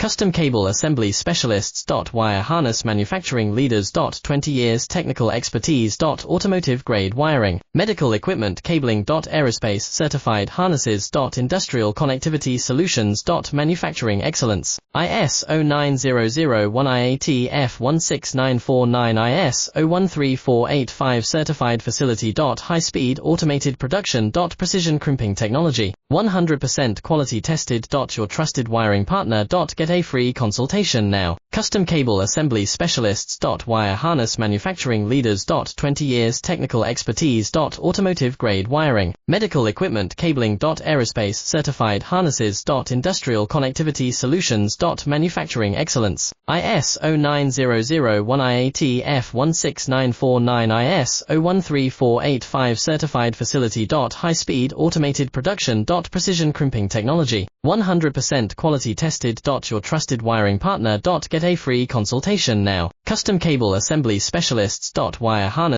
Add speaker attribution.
Speaker 1: Custom Cable Assembly Specialists. Wire Harness Manufacturing Leaders. 20 years Technical Expertise. Automotive Grade Wiring, Medical Equipment Cabling. Aerospace Certified Harnesses. Industrial Connectivity Solutions. Manufacturing Excellence, ISO 9001-IATF16949, ISO 13485 Certified Facility. High-speed automated production. Precision crimping technology, 100% quality tested. Your trusted wiring partner. Get a free consultation now. Custom Cable Assembly Specialists. Wire Harness Manufacturing Leaders. 20 years Technical Expertise. Automotive Grade Wiring, Medical Equipment Cabling. Aerospace Certified Harnesses. Industrial Connectivity Solutions. Manufacturing Excellence, ISO 9001-IATF16949, ISO 13485 Certified Facility. High-speed automated production. Precision crimping technology, 100% quality tested. Your trusted wiring partner. Get a free consultation now. Custom Cable Assembly Specialists. Wire Harness